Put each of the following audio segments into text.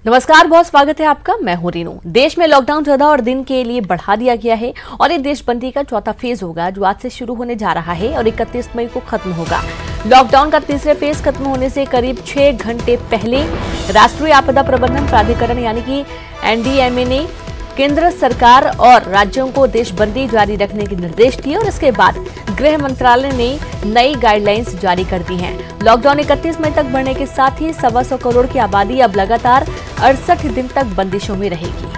नमस्कार, बहुत स्वागत है आपका। मैं हूं रीनू। देश में लॉकडाउन 14 और दिन के लिए बढ़ा दिया गया है और ये देशबंदी का चौथा फेज होगा जो आज से शुरू होने जा रहा है और 31 मई को खत्म होगा। लॉकडाउन का तीसरे फेज खत्म होने से करीब 6 घंटे पहले राष्ट्रीय आपदा प्रबंधन प्राधिकरण यानी कि एनडीएमए ने केंद्र सरकार और राज्यों को देशबंदी जारी रखने के निर्देश दिए और इसके बाद गृह मंत्रालय ने नई गाइडलाइंस जारी कर दी हैं। लॉकडाउन 31 मई तक बढ़ने के साथ ही 125 करोड़ की आबादी अब लगातार 68 दिन तक बंदिशों में रहेगी।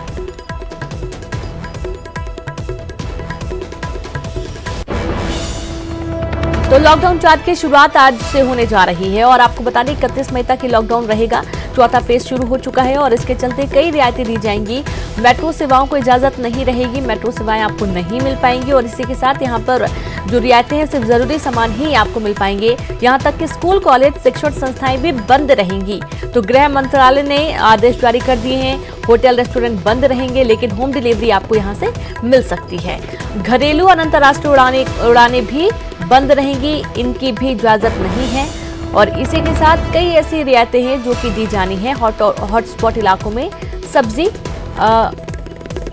तो लॉकडाउन 4 की शुरुआत आज से होने जा रही है और आपको बता दें 31 मई तक ये लॉकडाउन रहेगा। चौथा फेज शुरू हो चुका है और इसके चलते कई रियायतें दी जाएंगी। मेट्रो सेवाओं को इजाजत नहीं रहेगी, मेट्रो सेवाएं आपको नहीं मिल पाएंगी और इसी के साथ यहाँ पर जो रियायतें हैं सिर्फ जरूरी सामान ही आपको मिल पाएंगे। यहाँ तक कि स्कूल, कॉलेज, शिक्षण संस्थाएं भी बंद रहेंगी। तो गृह मंत्रालय ने आदेश जारी कर दिए हैं। होटल, रेस्टोरेंट बंद रहेंगे लेकिन होम डिलीवरी आपको यहाँ से मिल सकती है। घरेलू और अंतर्राष्ट्रीय उड़ानें भी बंद रहेंगी, इनकी भी इजाजत नहीं है। और इसी के साथ कई ऐसी रियायतें हैं जो कि दी जानी है। हॉटस्पॉट इलाकों में सब्जी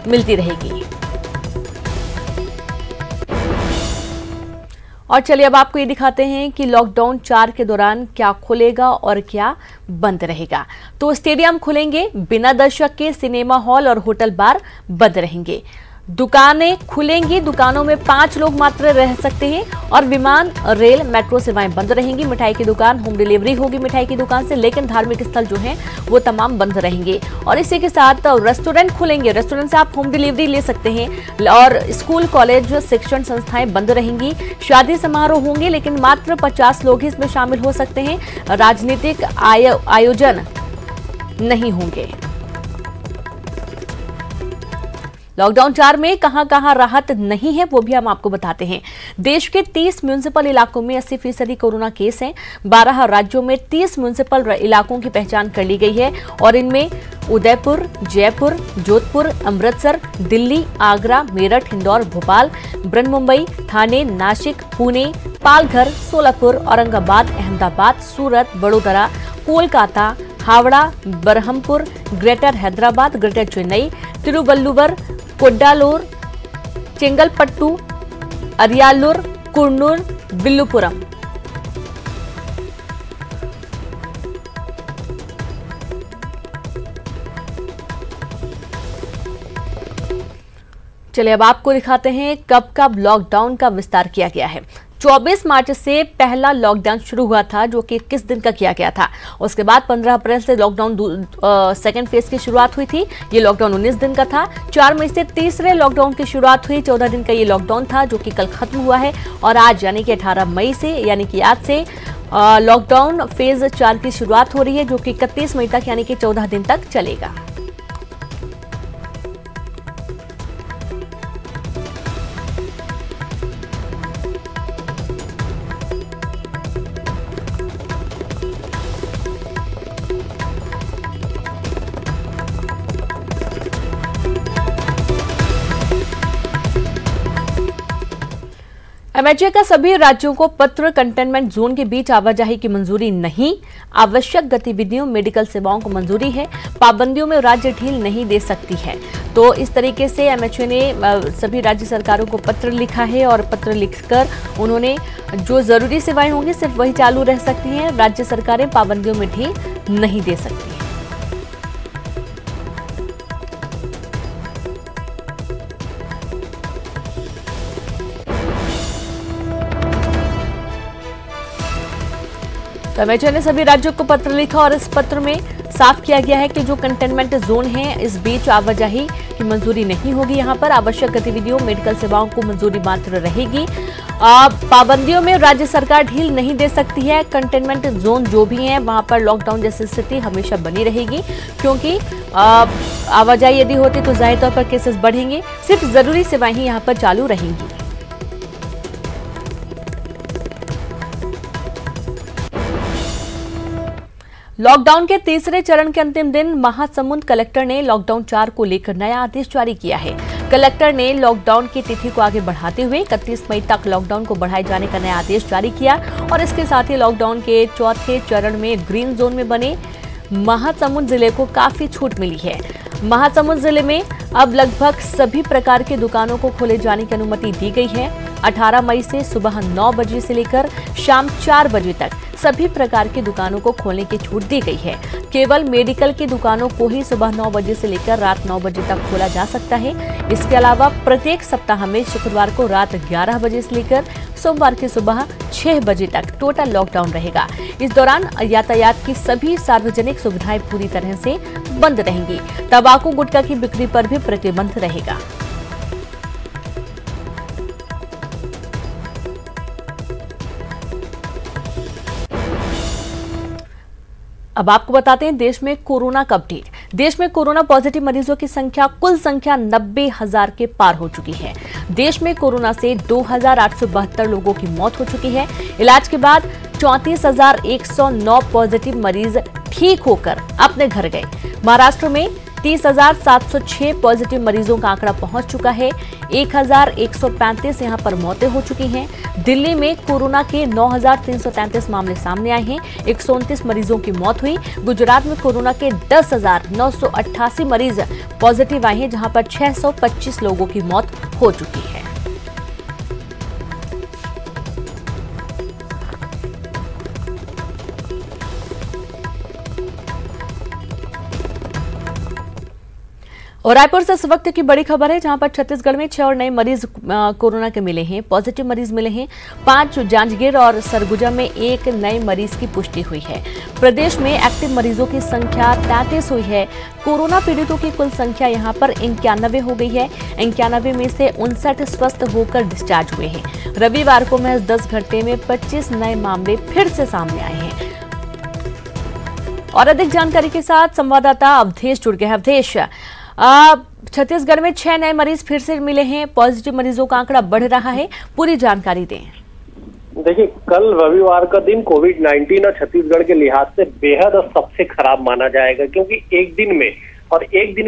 मिलती रहेगी। और चलिए अब आपको ये दिखाते हैं कि लॉकडाउन 4 के दौरान क्या खुलेगा और क्या बंद रहेगा। तो स्टेडियम खुलेंगे बिना दर्शक के, सिनेमा हॉल और होटल बार बंद रहेंगे। दुकानें खुलेंगी, दुकानों में 5 लोग मात्र रह सकते हैं और विमान, रेल, मेट्रो सेवाएं बंद रहेंगी। मिठाई की दुकान, होम डिलीवरी होगी मिठाई की दुकान से, लेकिन धार्मिक स्थल जो हैं वो तमाम बंद रहेंगे। और इसी के साथ रेस्टोरेंट खुलेंगे, रेस्टोरेंट से आप होम डिलीवरी ले सकते हैं। और स्कूल, कॉलेज, शिक्षण संस्थाएं बंद रहेंगी। शादी समारोह होंगे लेकिन मात्र 50 लोग ही इसमें शामिल हो सकते हैं। राजनीतिक आयोजन नहीं होंगे। लॉकडाउन 4 में कहां राहत नहीं है वो भी हम आपको बताते हैं। देश के 30 म्युनिसिपल इलाकों में 80% कोरोना केस हैं। 12 राज्यों में 30 म्युनिसिपल इलाकों की पहचान कर ली गई है और इनमें उदयपुर, जयपुर, जोधपुर, अमृतसर, दिल्ली, आगरा, मेरठ, इंदौर, भोपाल, ब्रह्ममुंबई, ठाणे, नासिक, पुणे, पालघर, सोलापुर, औरंगाबाद, अहमदाबाद, सूरत, वडोदरा, कोलकाता, हावड़ा, बरहमपुर, ग्रेटर हैदराबाद, ग्रेटर चेन्नई, तिरुवल्लुवर, कोड्डालोर, चेंगलपट्टू, अरियालूर, कुर्नूल, विल्लुपुरम। चलिए अब आपको दिखाते हैं कब लॉकडाउन का विस्तार किया गया है। 24 मार्च से पहला लॉकडाउन शुरू हुआ था जो कि 21 दिन का किया गया था। उसके बाद 15 अप्रैल से लॉकडाउन सेकेंड फेज की शुरुआत हुई थी। ये लॉकडाउन 19 दिन का था। 4 मई से तीसरे लॉकडाउन की शुरुआत हुई। 14 दिन का ये लॉकडाउन था जो कि कल खत्म हुआ है और आज यानी कि 18 मई से यानी कि आज से लॉकडाउन फेज 4 की शुरुआत हो रही है जो कि 31 मई तक यानी कि 14 दिन तक चलेगा। एमएचए का सभी राज्यों को पत्र, कंटेनमेंट जोन के बीच आवाजाही की मंजूरी नहीं। आवश्यक गतिविधियों, मेडिकल सेवाओं को मंजूरी है। पाबंदियों में राज्य ढील नहीं दे सकती है। तो इस तरीके से एमएचए ने सभी राज्य सरकारों को पत्र लिखा है और पत्र लिखकर उन्होंने जो जरूरी सेवाएं होंगी सिर्फ वही चालू रह सकती हैं। राज्य सरकारें पाबंदियों में ढील नहीं दे सकती। तो एमएचए ने सभी राज्यों को पत्र लिखा और इस पत्र में साफ किया गया है कि जो कंटेनमेंट जोन है इस बीच आवाजाही की मंजूरी नहीं होगी। यहाँ पर आवश्यक गतिविधियों, मेडिकल सेवाओं को मंजूरी मात्र रहेगी। पाबंदियों में राज्य सरकार ढील नहीं दे सकती है। कंटेनमेंट जोन जो भी है वहां पर लॉकडाउन जैसी स्थिति हमेशा बनी रहेगी क्योंकि आवाजाही यदि होती तो जाहिर तौर पर केसेस बढ़ेंगे। सिर्फ जरूरी सेवाएं ही यहाँ पर चालू रहेंगी। लॉकडाउन के तीसरे चरण के अंतिम दिन महासमुंद कलेक्टर ने लॉकडाउन 4 को लेकर नया आदेश जारी किया है। कलेक्टर ने लॉकडाउन की तिथि को आगे बढ़ाते हुए 31 मई तक लॉकडाउन को बढ़ाए जाने का नया आदेश जारी किया और इसके साथ ही लॉकडाउन के चौथे चरण में ग्रीन जोन में बने महासमुंद जिले को काफी छूट मिली है। महासमुंद जिले में अब लगभग सभी प्रकार की दुकानों को खोले जाने की अनुमति दी गई है। 18 मई से सुबह 9 बजे से लेकर शाम 4 बजे तक सभी प्रकार की दुकानों को खोलने की छूट दी गई है। केवल मेडिकल की दुकानों को ही सुबह 9 बजे से लेकर रात 9 बजे तक खोला जा सकता है। इसके अलावा प्रत्येक सप्ताह में शुक्रवार को रात 11 बजे से लेकर सोमवार की सुबह 6 बजे तक टोटल लॉकडाउन रहेगा। इस दौरान यातायात की सभी सार्वजनिक सुविधाएं पूरी तरह से बंद रहेंगी। तंबाकू गुटखा की बिक्री पर भी प्रतिबंध रहेगा। अब आपको बताते हैं देश में कोरोना का अपडेट। देश में कोरोना पॉजिटिव मरीजों की संख्या कुल संख्या 90,000 के पार हो चुकी है। देश में कोरोना से 2,872 लोगों की मौत हो चुकी है। इलाज के बाद 34,109 पॉजिटिव मरीज ठीक होकर अपने घर गए। महाराष्ट्र में 30,706 पॉजिटिव मरीजों का आंकड़ा पहुंच चुका है। 1,135 यहां पर मौतें हो चुकी हैं। दिल्ली में कोरोना के 9,333 मामले सामने आए हैं। 129 मरीजों की मौत हुई। गुजरात में कोरोना के 10,988 मरीज पॉजिटिव आए हैं, जहां पर 625 लोगों की मौत हो चुकी है। और रायपुर से इस वक्त की बड़ी खबर है, जहां पर छत्तीसगढ़ में 6 और नए मरीज कोरोना के मिले हैं। पॉजिटिव मरीज मिले हैं 5 जांजगीर और सरगुजा में 1 नए मरीज की पुष्टि हुई है। प्रदेश में एक्टिव मरीजों की संख्या 33 हुई है। कोरोना पीड़ितों की कुल संख्या यहां पर 91 हो गई है। 91 में से 59 स्वस्थ होकर डिस्चार्ज हुए हैं। रविवार को महज 10 घंटे में 25 नए मामले फिर से सामने आए हैं। और अधिक जानकारी के साथ संवाददाता अवधेश जुड़ गए हैं। अवधेश, छत्तीसगढ़ में 6 नए मरीज फिर से मिले हैं। पॉजिटिव मरीजों का आंकड़ा बढ़ रहा है, पूरी जानकारी दें। देखिए, कल रविवार का दिन कोविड-19 और छत्तीसगढ़ के लिहाज से बेहद और सबसे खराब माना जाएगा, क्योंकि एक दिन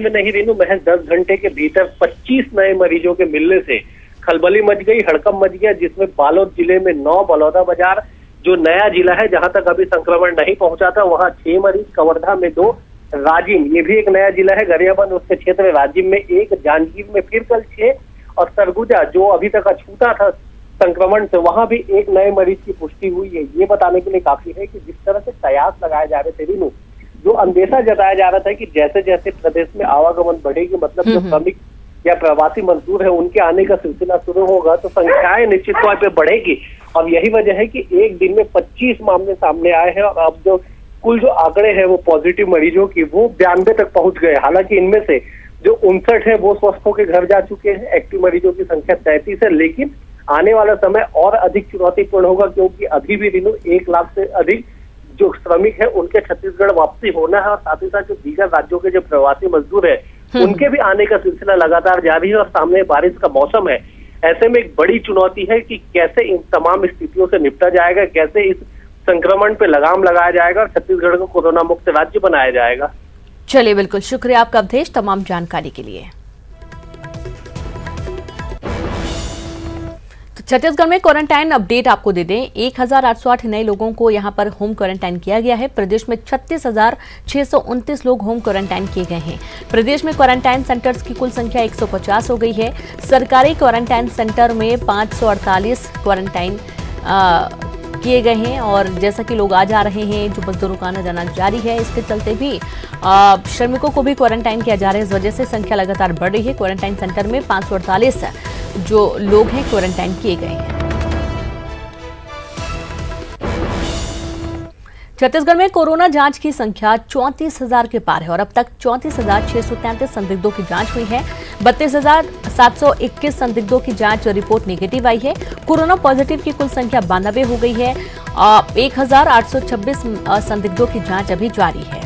में नहीं रेनू, महज 10 घंटे के भीतर 25 नए मरीजों के मिलने से खलबली मच गई, हड़कंप मच गया, जिसमें बालोद जिले में 9, बलौदाबाजार जो नया जिला है जहां तक अभी संक्रमण नहीं पहुंचा था वहां 6 मरीज, कवर्धा में 2, राजिम ये भी एक नया जिला है गरियाबंद उसके क्षेत्र में, राजिम में 1, जांजगीर में फिर कल 6 और सरगुजा जो अभी तक अछूता था संक्रमण से वहां भी 1 नए मरीज की पुष्टि हुई है। ये बताने के लिए काफी है कि जिस तरह से कयास लगाए जा रहे थे रीनू, जो अंदेशा जताया जा रहा था कि जैसे जैसे प्रदेश में आवागमन बढ़ेगी, मतलब जो श्रमिक या प्रवासी मजदूर है उनके आने का सिलसिला शुरू होगा तो संख्याएं निश्चित तौर पर बढ़ेगी। और यही वजह है कि एक दिन में 25 मामले सामने आए हैं और अब जो कुल जो आंकड़े हैं वो पॉजिटिव मरीजों की वो 92 तक पहुंच गए। हालांकि इनमें से जो 59 है वो स्वस्थ होकर घर जा चुके हैं। एक्टिव मरीजों की संख्या 33 है, लेकिन आने वाला समय और अधिक चुनौतीपूर्ण होगा, क्योंकि अभी भी दिनों 1 लाख से अधिक जो श्रमिक है उनके छत्तीसगढ़ वापसी होना है और साथ ही साथ जो दीगर राज्यों के जो प्रवासी मजदूर है उनके भी आने का सिलसिला लगातार जारी है और सामने बारिश का मौसम है। ऐसे में एक बड़ी चुनौती है कि कैसे इन तमाम स्थितियों से निपटा जाएगा, कैसे इस संक्रमण पे लगाम लगाया जाएगा और छत्तीसगढ़ को कोरोना मुक्त राज्य बनाया जाएगा। चलिए, बिल्कुल शुक्रिया आपका अवधेश तमाम जानकारी के लिए। तो छत्तीसगढ़ में क्वारंटाइन अपडेट आपको दे दें। 1,808 नए लोगों को यहां पर होम क्वारंटाइन किया गया है। प्रदेश में 36,629 लोग होम क्वारंटाइन किए गए हैं। प्रदेश में क्वारंटाइन सेंटर्स की कुल संख्या 150 हो गई है। सरकारी क्वारंटाइन सेंटर में 548 क्वारंटाइन किए गए हैं और जैसा कि लोग आ जा रहे हैं, जो मजदूरों का आना जाना जारी है, इसके चलते भी श्रमिकों को भी क्वारंटाइन किया जा रहा है। इस वजह से संख्या लगातार बढ़ रही है। क्वारंटाइन सेंटर में 548 जो लोग हैं क्वारंटाइन किए गए हैं। छत्तीसगढ़ में कोरोना जांच की संख्या 34,000 के पार है और अब तक 34,633 संदिग्धों की जांच हुई है। 32,721 संदिग्धों की जांच रिपोर्ट नेगेटिव आई है। कोरोना पॉजिटिव की कुल संख्या 92 हो गई है। 1,826 संदिग्धों की जांच अभी जारी है।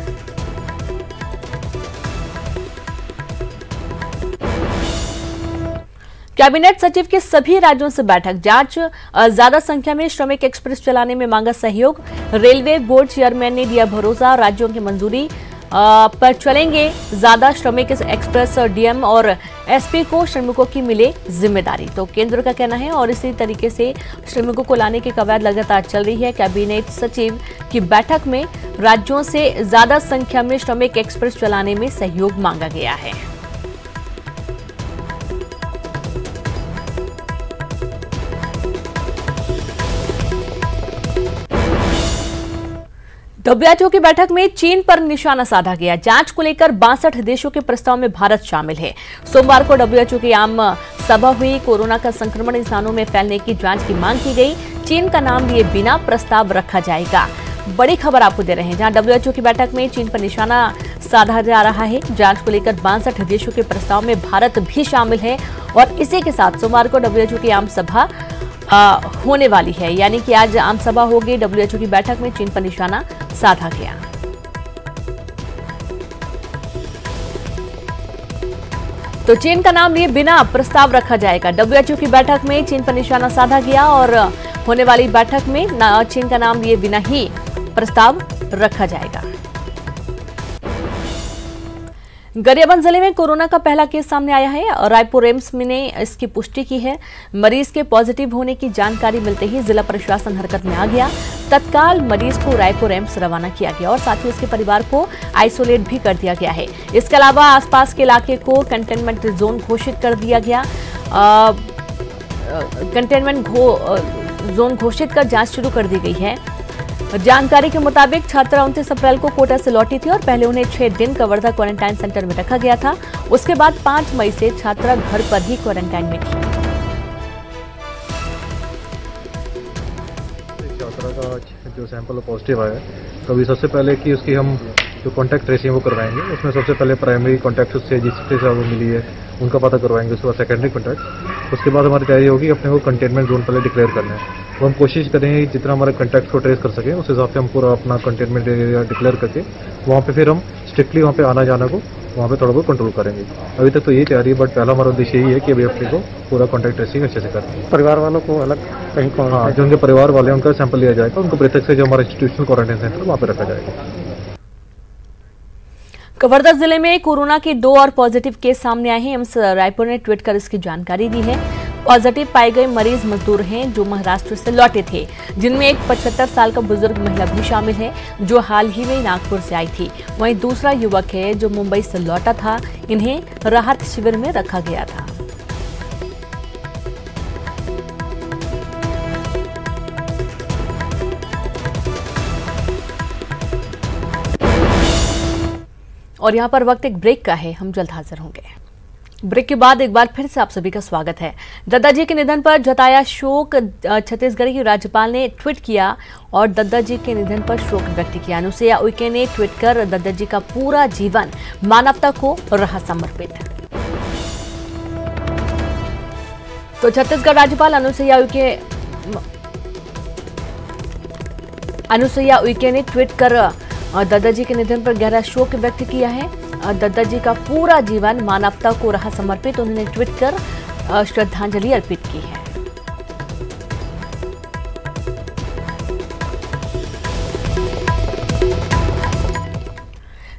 कैबिनेट सचिव के सभी राज्यों से बैठक। जांच ज्यादा संख्या में श्रमिक एक्सप्रेस चलाने में मांगा सहयोग। रेलवे बोर्ड चेयरमैन ने दिया भरोसा, राज्यों की मंजूरी पर चलेंगे ज्यादा श्रमिक एक्सप्रेस। डीएम और एसपी को श्रमिकों की मिले जिम्मेदारी, तो केंद्र का कहना है। और इसी तरीके से श्रमिकों को लाने की कवायद लगातार चल रही है। कैबिनेट सचिव की बैठक में राज्यों से ज्यादा संख्या में श्रमिक एक्सप्रेस चलाने में सहयोग मांगा गया है। डब्ल्यूएचओ की बैठक में चीन पर निशाना साधा गया। जांच को लेकर 62 देशों के प्रस्ताव में भारत शामिल है। सोमवार को डब्ल्यूएचओ की आम सभा हुई। कोरोना का संक्रमण इंसानों में फैलने की जांच की मांग की गई। चीन का नाम लिए बिना प्रस्ताव रखा जाएगा। बड़ी खबर आपको दे रहे हैं, जहां डब्ल्यूएचओ की बैठक में चीन पर निशाना साधा जा रहा है। जांच को लेकर 62 देशों के प्रस्ताव में भारत भी शामिल है और इसी के साथ सोमवार को डब्ल्यूएचओ की आम सभा होने वाली है, यानी कि आज आम सभा होगी। डब्ल्यूएचओ की बैठक में चीन पर निशाना साधा गया। तो चीन का नाम लिए बिना प्रस्ताव रखा जाएगा। डब्ल्यूएचओ की बैठक में चीन पर निशाना साधा गया और होने वाली बैठक में चीन का नाम लिए बिना ही प्रस्ताव रखा जाएगा। गरियाबंद जिले में कोरोना का पहला केस सामने आया है और रायपुर एम्स ने इसकी पुष्टि की है। मरीज के पॉजिटिव होने की जानकारी मिलते ही जिला प्रशासन हरकत में आ गया। तत्काल मरीज को रायपुर एम्स रवाना किया गया और साथ ही उसके परिवार को आइसोलेट भी कर दिया गया है। इसके अलावा आसपास के इलाके को कंटेनमेंट जोन घोषित कर दिया गया। कंटेनमेंट जोन घोषित कर जांच शुरू कर दी गई है। जानकारी के मुताबिक छात्रा 29 अप्रैल को कोटा से लौटी थी और पहले उन्हें 6 दिन कवर्धा क्वारंटाइन सेंटर में रखा गया था। उसके बाद 5 मई से छात्रा घर पर ही क्वारंटाइन में थी। छात्रा का जो सैंपल पॉजिटिव आया, तो अभी सबसे पहले कि उसकी हम जो कॉन्टैक्ट ट्रेसिंग वो करवाएंगे। उसमें सबसे पहले प्राइमरी कॉन्टैक्ट उससे जिससे वो मिली है उनका पता करवाएंगे। उसके बाद सेकेंडरी कॉन्टैक्ट। उसके बाद हमारी तैयारी होगी अपने को कंटेनमेंट जोन पहले डिक्लेयर करना है। तो हम कोशिश करेंगे जितना हमारे कॉन्टैक्ट को ट्रेस कर सकें उस हिसाब से हम पूरा अपना कंटेनमेंट एरिया डिक्लेयर करके वहाँ पे फिर हम स्ट्रिक्टली वहाँ पे आना जाना को वहाँ पे थोड़ा बहुत कंट्रोल करेंगे। अभी तक तो यही तैयारी है, बट पहला हमारा उद्देश्य यही है कि अभी अपने को पूरा कॉन्टैक्ट ट्रेसिंग अच्छे से करें। परिवार वालों को अलग कहीं को, हाँ, जो उनके परिवार वाले उनका सैंपल लिया जाएगा, उनको पृथक से जो हमारा इंस्टीट्यूशनल क्वारंटाइन सेंटर वहाँ पे रखा जाएगा। कवर्धा जिले में कोरोना के 2 और पॉजिटिव केस सामने आए हैं। एम्स रायपुर ने ट्वीट कर इसकी जानकारी दी है। पॉजिटिव पाए गए मरीज मजदूर हैं जो महाराष्ट्र से लौटे थे, जिनमें एक 75 साल का बुजुर्ग महिला भी शामिल है जो हाल ही में नागपुर से आई थी। वहीं दूसरा युवक है जो मुंबई से लौटा था। इन्हें राहत शिविर में रखा गया था। और यहाँ पर वक्त एक ब्रेक का है, हम जल्द हाजिर होंगे। ब्रेक के बाद एक बार फिर से आप सभी का स्वागत है। दद्दा जी के निधन पर जताया शोक। छत्तीसगढ़ की राज्यपाल ने ट्वीट किया और दद्दा जी के निधन पर शोक व्यक्त किया। अनुसुईया उइके ने ट्वीट कर दद्दा जी का पूरा जीवन मानवता को रहा समर्पित। तो छत्तीसगढ़ राज्यपाल अनुसुईया उइके ने ट्वीट कर दद्दा जी के निधन पर गहरा शोक व्यक्त किया है। दद्दा जी का पूरा जीवन मानवता को रहा समर्पित। उन्होंने ट्वीट कर श्रद्धांजलि अर्पित की है।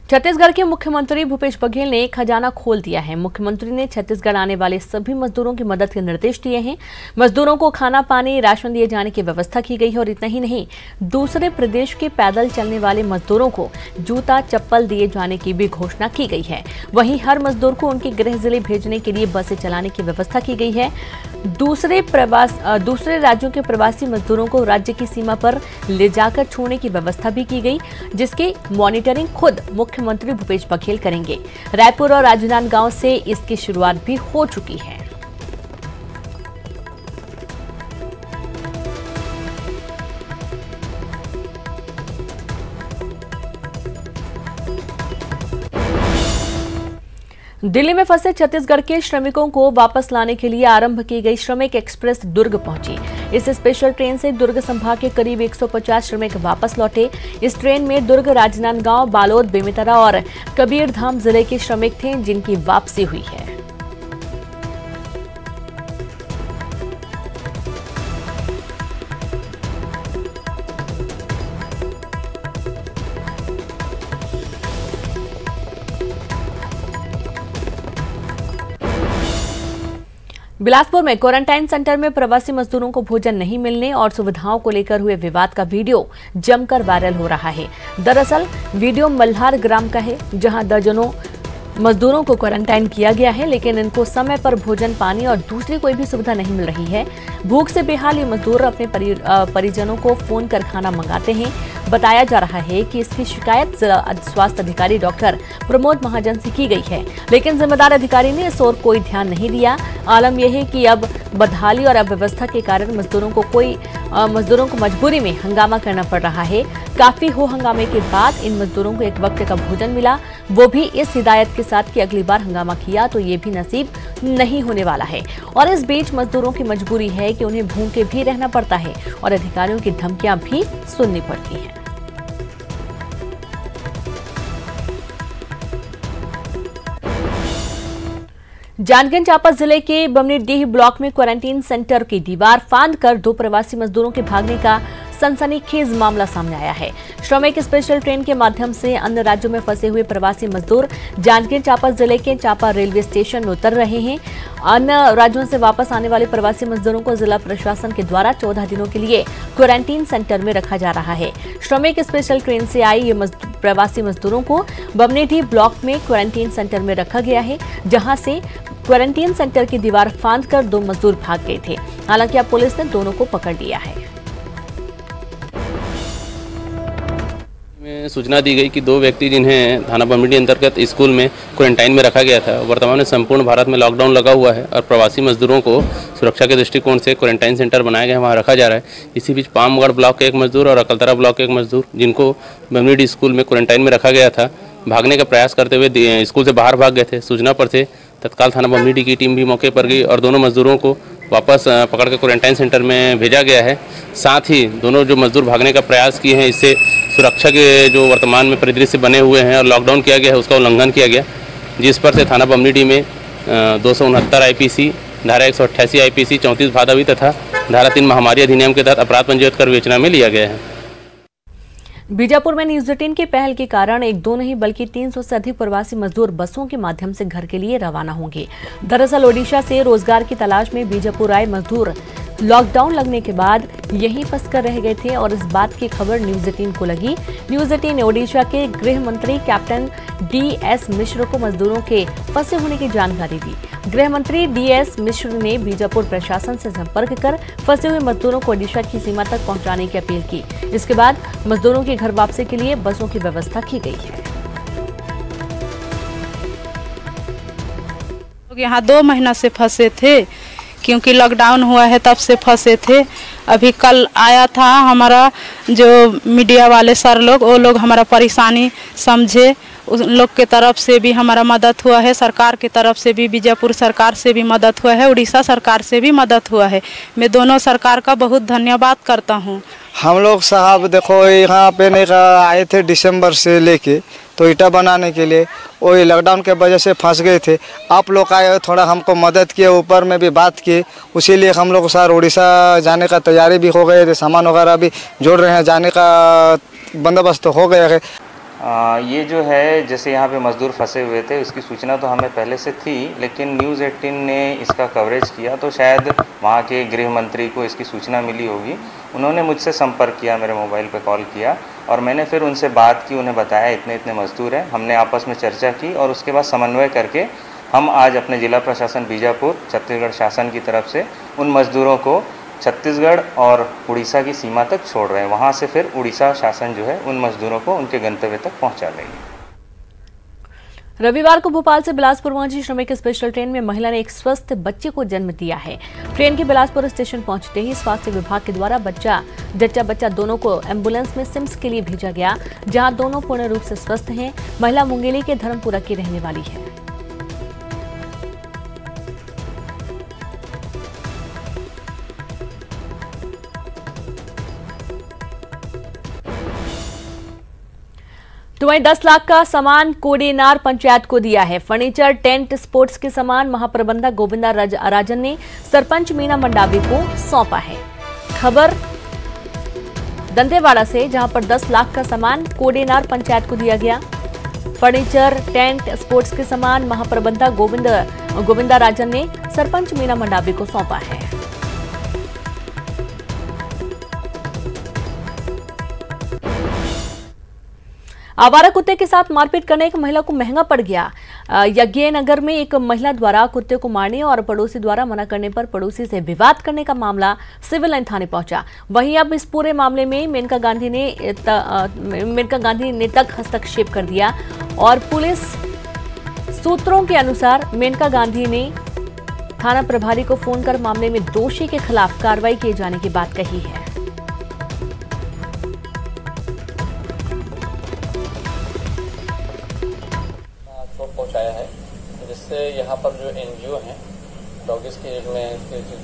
छत्तीसगढ़ के मुख्यमंत्री भूपेश बघेल ने खजाना खोल दिया है। मुख्यमंत्री ने छत्तीसगढ़ आने वाले सभी मजदूरों की मदद के निर्देश दिए हैं। मजदूरों को खाना पानी राशन दिए जाने की व्यवस्था की गई है और इतना ही नहीं, दूसरे प्रदेश के पैदल चलने वाले मजदूरों को जूता चप्पल दिए जाने की भी घोषणा की गई है। वहीं हर मजदूर को उनके गृह जिले भेजने के लिए बसें चलाने की व्यवस्था की गई है। दूसरे राज्यों के प्रवासी मजदूरों को राज्य की सीमा पर ले जाकर छोड़ने की व्यवस्था भी की गई, जिसकी मॉनिटरिंग खुद मुख्यमंत्री भूपेश बघेल करेंगे। रायपुर और राजनांदगांव से इसकी शुरुआत भी हो चुकी है। दिल्ली में फंसे छत्तीसगढ़ के श्रमिकों को वापस लाने के लिए आरंभ की गई श्रमिक एक्सप्रेस दुर्ग पहुंची। इस स्पेशल ट्रेन से दुर्ग संभाग के करीब 150 श्रमिक वापस लौटे। इस ट्रेन में दुर्ग, राजनांदगांव, बालोद, बेमेतरा और कबीरधाम जिले के श्रमिक थे, जिनकी वापसी हुई है। बिलासपुर में क्वारंटाइन सेंटर में प्रवासी मजदूरों को भोजन नहीं मिलने और सुविधाओं को लेकर हुए विवाद का वीडियो जमकर वायरल हो रहा है। दरअसल वीडियो मल्हार ग्राम का है, जहां दर्जनों मजदूरों को क्वारंटाइन किया गया है, लेकिन इनको समय पर भोजन, पानी और दूसरी कोई भी सुविधा नहीं मिल रही है। भूख से बेहाल ये मजदूर अपने परिजनों को फोन कर खाना मंगाते हैं। बताया जा रहा है कि इसकी शिकायत जिला स्वास्थ्य अधिकारी डॉक्टर प्रमोद महाजन से की गई है, लेकिन जिम्मेदार अधिकारी ने इस ओर कोई ध्यान नहीं दिया। आलम यह है कि अब बदहाली और अव्यवस्था के कारण मजदूरों को मजबूरी में हंगामा करना पड़ रहा है। काफी हो हंगामे के बाद इन मजदूरों को एक वक्त का भोजन मिला, वो भी इस हिदायत के साथ कि अगली बार हंगामा किया तो ये भी नसीब नहीं होने वाला है। और इस बीच मजदूरों की मजबूरी है कि उन्हें भूखे भी रहना पड़ता है और अधिकारियों की धमकियां भी सुननी पड़ती हैं। जांजगीर चांपा जिले के बमनीडीह ब्लॉक में क्वारंटीन सेंटर की दीवार फांदकर 2 प्रवासी मजदूरों के भागने का सनसनीखेज मामला सामने आया है। श्रमिक स्पेशल ट्रेन के माध्यम से अन्य राज्यों में फंसे हुए प्रवासी मजदूर जांजगीर चांपा जिले के चांपा रेलवे स्टेशन में उतर रहे हैं। अन्य राज्यों से वापस आने वाले प्रवासी मजदूरों को जिला प्रशासन के द्वारा 14 दिनों के लिए क्वारंटीन सेंटर में रखा जा रहा है। श्रमिक स्पेशल ट्रेन से आई ये प्रवासी मजदूरों को बमनीडीह ब्लॉक में क्वारंटीन सेंटर में रखा गया है, जहां से क्वारंटीन सेंटर की दीवार फांदकर 2 मजदूर भाग गए थे। हालांकि अब पुलिस ने दोनों को पकड़ लिया है। सूचना दी गई कि 2 व्यक्ति जिन्हें थाना बमनीडीह अंतर्गत स्कूल में क्वारंटाइन में रखा गया था, वर्तमान में संपूर्ण भारत में लॉकडाउन लगा हुआ है और प्रवासी मजदूरों को सुरक्षा के दृष्टिकोण से क्वारंटाइन सेंटर बनाया गया है, वहाँ रखा जा रहा है। इसी बीच पामगढ़ ब्लॉक के एक मजदूर और अकलतरा ब्लॉक के एक मजदूर, जिनको बमनीडीह स्कूल में क्वारंटाइन में रखा गया था, भागने का प्रयास करते हुए स्कूल से बाहर भाग गए थे। सूचना पर से तत्काल थाना बमनीडीह की टीम भी मौके पर गई और दोनों मजदूरों को वापस पकड़ कर क्वारंटाइन सेंटर में भेजा गया है। साथ ही दोनों जो मजदूर भागने का प्रयास किए हैं, इससे सुरक्षा के जो वर्तमान में परिदृश्य बने हुए हैं और लॉकडाउन किया गया है, उसका उल्लंघन किया गया, जिस पर से थाना बमनीडीह में 269 IPC, धारा 188 IPC, 34 भादवी तथा धारा 3 महामारी अधिनियम के तहत अपराध पंजीकृत कर विवेचना में लिया गया है। बीजापुर में न्यूज 18 की पहल के कारण 1-2 नहीं बल्कि 300 से अधिक प्रवासी मजदूर बसों के माध्यम से घर के लिए रवाना होंगे। दरअसल ओडिशा से रोजगार की तलाश में बीजापुर आए मजदूर लॉकडाउन लगने के बाद यहीं फंसकर रह गए थे और इस बात की खबर न्यूज 18 को लगी। न्यूज 18 ने ओडिशा के गृह मंत्री कैप्टन DS मिश्र को मजदूरों के फंसे होने की जानकारी दी। गृह मंत्री DS मिश्र ने बीजापुर प्रशासन से संपर्क कर फंसे हुए मजदूरों को ओडिशा की सीमा तक पहुंचाने की अपील की। इसके बाद मजदूरों की घर वापसी के लिए बसों की व्यवस्था की गई है। यहाँ 2 महीना से फंसे थे, क्योंकि लॉकडाउन हुआ है तब से फंसे थे। अभी कल आया था हमारा जो मीडिया वाले सर लोग, वो लोग हमारा परेशानी समझे, उन लोग के तरफ से भी हमारा मदद हुआ है, सरकार की तरफ से भी, बीजापुर सरकार से भी मदद हुआ है, उड़ीसा सरकार से भी मदद हुआ है। मैं दोनों सरकार का बहुत धन्यवाद करता हूँ। हम लोग साहब देखो यहाँ पे नहीं आए थे दिसंबर से लेके, तो ईटा बनाने के लिए वही लॉकडाउन के वजह से फंस गए थे। आप लोग आए, थोड़ा हमको मदद किए, ऊपर में भी बात किए, उसी लिए हम लोग सर उड़ीसा जाने का तैयारी भी हो गए थे, सामान वगैरह भी जोड़ रहे हैं, जाने का बंदोबस्त हो गया है। ये जो है जैसे यहाँ पे मजदूर फंसे हुए थे, उसकी सूचना तो हमें पहले से थी, लेकिन न्यूज़ 18 ने इसका कवरेज किया तो शायद वहाँ के गृह मंत्री को इसकी सूचना मिली होगी। उन्होंने मुझसे संपर्क किया, मेरे मोबाइल पे कॉल किया और मैंने फिर उनसे बात की, उन्हें बताया इतने इतने मजदूर हैं। हमने आपस में चर्चा की और उसके बाद समन्वय करके हम आज अपने जिला प्रशासन बीजापुर, छत्तीसगढ़ शासन की तरफ से उन मजदूरों को छत्तीसगढ़ और उड़ीसा की सीमा तक छोड़ रहे हैं। वहाँ से फिर उड़ीसा शासन जो है उन मजदूरों को उनके गंतव्य तक पहुँचा देगी। रविवार को भोपाल से बिलासपुर पहुंची श्रमिक स्पेशल ट्रेन में महिला ने एक स्वस्थ बच्चे को जन्म दिया है। ट्रेन के बिलासपुर स्टेशन पहुंचते ही स्वास्थ्य विभाग के द्वारा जच्चा बच्चा दोनों को एम्बुलेंस में सिम्स के लिए भेजा गया, जहां दोनों पूर्ण रूप से स्वस्थ हैं। महिला मुंगेली के धर्मपुरा की रहने वाली है। तो वहीं 10 लाख का सामान कोडेनार पंचायत को दिया है। फर्नीचर, टेंट, स्पोर्ट्स के सामान महाप्रबंधक गोविंदा राजन ने सरपंच मीना मंडावी को सौंपा है। खबर दंतेवाड़ा से, जहां पर 10 लाख का सामान कोडेनार पंचायत को दिया गया। फर्नीचर, टेंट, स्पोर्ट्स के सामान महाप्रबंधक गोविंद गोविंदा राजन ने सरपंच मीना मंडावी को सौंपा है। आवारा कुत्ते के साथ मारपीट करने एक महिला को महंगा पड़ गया। यज्ञनगर में एक महिला द्वारा कुत्ते को मारने और पड़ोसी द्वारा मना करने पर पड़ोसी से विवाद करने का मामला सिविल लाइन थाने पहुंचा। वहीं अब इस पूरे मामले में मेनका गांधी ने तक हस्तक्षेप कर दिया और पुलिस सूत्रों के अनुसार मेनका गांधी ने थाना प्रभारी को फोन कर मामले में दोषी के खिलाफ कार्रवाई किए जाने की बात कही है। पहुंचाया है, जिससे यहाँ पर जो एनजीओ हैं डॉगीज के में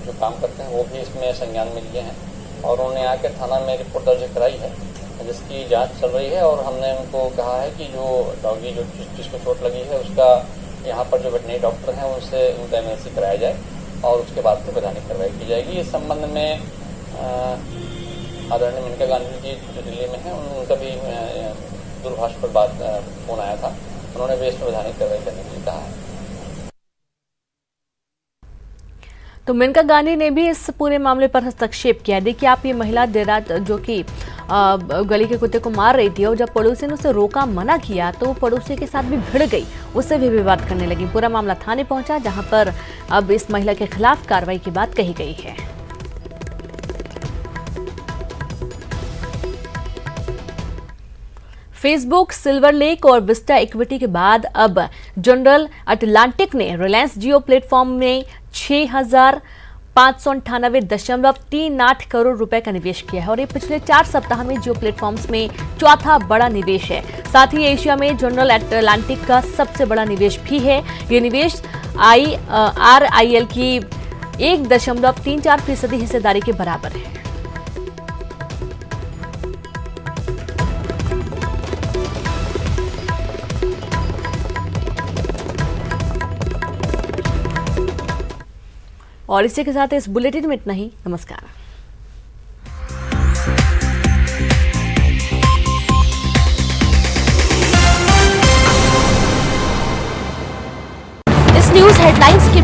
जो काम करते हैं वो भी इसमें संज्ञान में लिए हैं और उन्होंने आकर थाना में रिपोर्ट दर्ज कराई है, जिसकी जांच चल रही है। और हमने उनको कहा है कि जो डॉगी जिसको चोट लगी है उसका यहाँ पर जो वेटनरी डॉक्टर हैं उनसे उनका एमएलसी कराया जाए और उसके बाद फिर वैधानिक कार्रवाई की जाएगी। इस संबंध में आदरणीय मेनका गांधी जी जो दिल्ली में हैं उनका भी दूरभाष पर फोन आया था, उन्होंने भी इसमें वैधानिक कार्रवाई करने के लिए कहा है। तो मेनका गांधी ने भी इस पूरे मामले पर हस्तक्षेप किया। देखिए आप, ये महिला देर रात जो कि गली के कुत्ते को मार रही थी और जब पड़ोसी ने उसे रोका, मना किया तो पड़ोसी के साथ भी भिड़ गई, उससे भी विवाद करने लगी। पूरा मामला थाने पहुंचा, जहां पर अब इस महिला के खिलाफ कार्रवाई की बात कही गई है। फेसबुक, सिल्वर लेक और विस्टा इक्विटी के बाद अब जनरल अटलांटिक ने रिलायंस जियो प्लेटफॉर्म में 6,598.38 करोड़ रुपए का निवेश किया है और ये पिछले 4 सप्ताह में जियो प्लेटफॉर्म्स में चौथा बड़ा निवेश है। साथ ही एशिया में जनरल अटलांटिक का सबसे बड़ा निवेश भी है। ये निवेश RIL की 1.34% हिस्सेदारी के बराबर है। और इसी के साथ इस बुलेटिन में इतना ही। नमस्कार। इस न्यूज हेडलाइंस की